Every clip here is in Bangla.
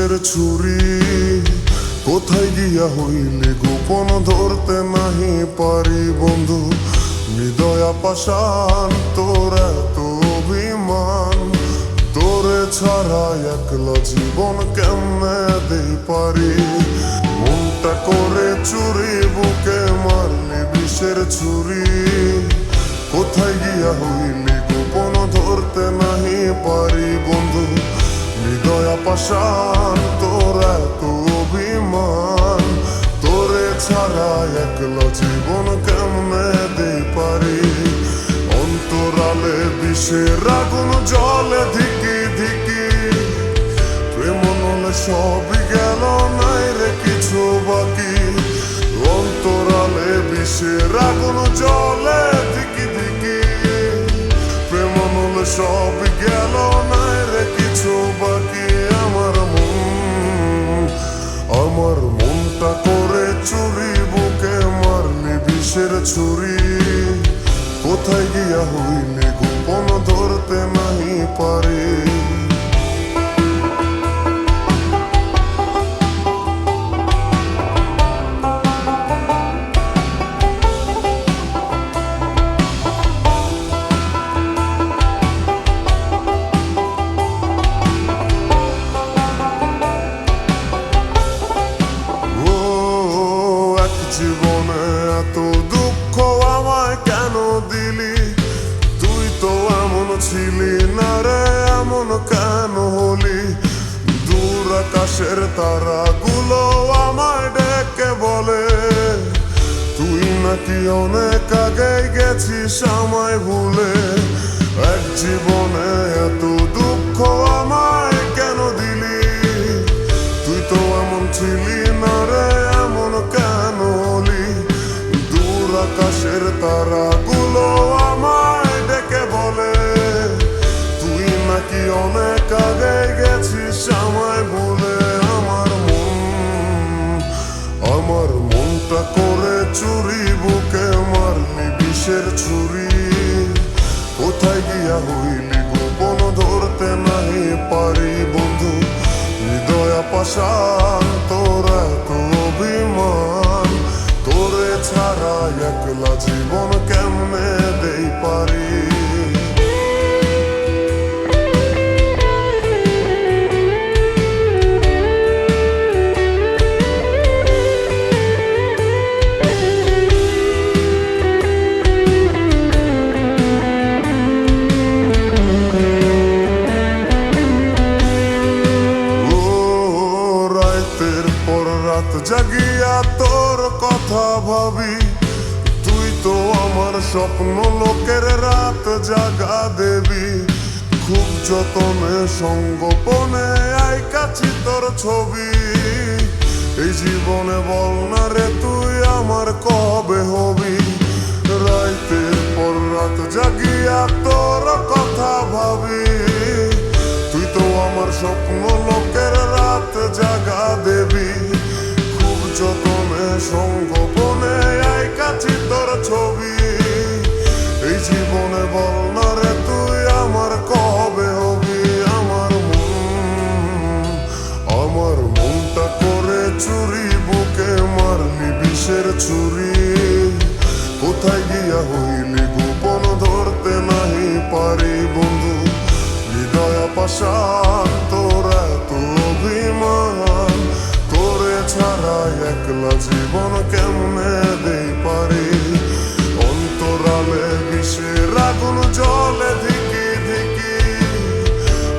বিষের ছুরি কোথায় গিয়া হইলে গোপন ধরতে নাহি পারি বন্ধু। হৃদয়া পাষাণ তোর এত অভিমান, তোরে ছাড়া একলা জীবন কেমনে দেই পারি। মনটা করে চুরি বুকে মারলে বিষের ছুরি কোথায় গিয়া হইলে গোপন ধরতে নাহি পারি বন্ধু। হৃদয়া পাষাণ তোর এত অভিমান, তোরে ছাড়া একলা জীবন কেমনে দেই পারি। অন্তরালে বিষের আগুন জলে ধিকি ধিকি, প্রেম নলে সবই গেল নাই রে কিছু বাকি। অন্তরালে বিষের আগুন জলে ধিকি ধিকি, প্রেম নলে সবই গেল নাই রে কিছু বাকি। আমার মনটা করে চুরি বুকে মারলি বিষের ছুরি কোথায় গিয়া হইলে গোপন ধরতে নাহি পারি। জীবনে এত দুঃখ আমায় কেন দিলি, তুই তো এমন ছিলি না রে, এমন কেন হলি। দূর আকাশের তারাগুলো আমায় ডেকে বলে, তুই নাকি অনেক আগে গেছিস আমায় ভুলে। এক জীবনে এত দুঃখ আমায় কেন দিলি, তুই তো এমন ছিলি না রে, এমন কেন হলি। দূর আকাশের তারাগুলো আমায় ডেকে বলে, তুই নাকি অনেক আগে গেছিস আমায় ভুলে। আমার মনটা করে চুরি বুকে মারলি বিষের ছুরি কোথায় গিয়া হইলি গোপন ধরতে নাহি পারি বন্ধু। হৃদয়া পাষাণ তোর এত অভিমান, তোরে ছাড়া একলা জীবন কেমনে দেই পারি। রাত জাগিয়া তোর কথা ভাবি, তুই তো আমার স্বপ্ন লোকের রাত জাগা দেবী। খুব যতনে সঙ্গোপনে আইকাছি তোর ছবি, এই জীবনে বল না রে তুই আমার কবে হবি। রাতের পর রাত জাগিয়া তোর কথা ভাবি, তুই তো আমার স্বপ্ন লোকের রাত জাগা দেবী। যতনে সঙ্গোপনে আইকাছি তোর ছবি, এই জীবনে বল না রে তুই আমার কবে হবি। আমার মনটা করে চুরি বুকে মারলি বিষের ছুরি কোথায় গিয়া হইলি গোপন ধরতে নাহি পারি বন্ধু। হৃদয়া পাষাণ তোর এত অভিমান, তোরে ছাড়া একলা জীবন কেমনে দেই পারি। অন্তরালে বিষের আগুন জলে ধিকি ধিকি,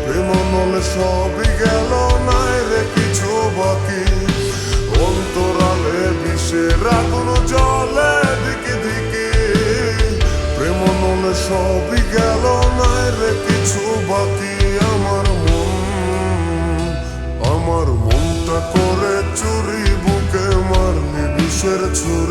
প্রেম নলে সবই গেল নাই রে কিছু বাকি। অন্তরালে বিষের আগুন জলে ধিকি ধিকি, প্রেম নলে সবই গেল নাই রে কিছু বাকি। আমার মনটা করে চুরি বুকে মারলি বিষের ছুরি।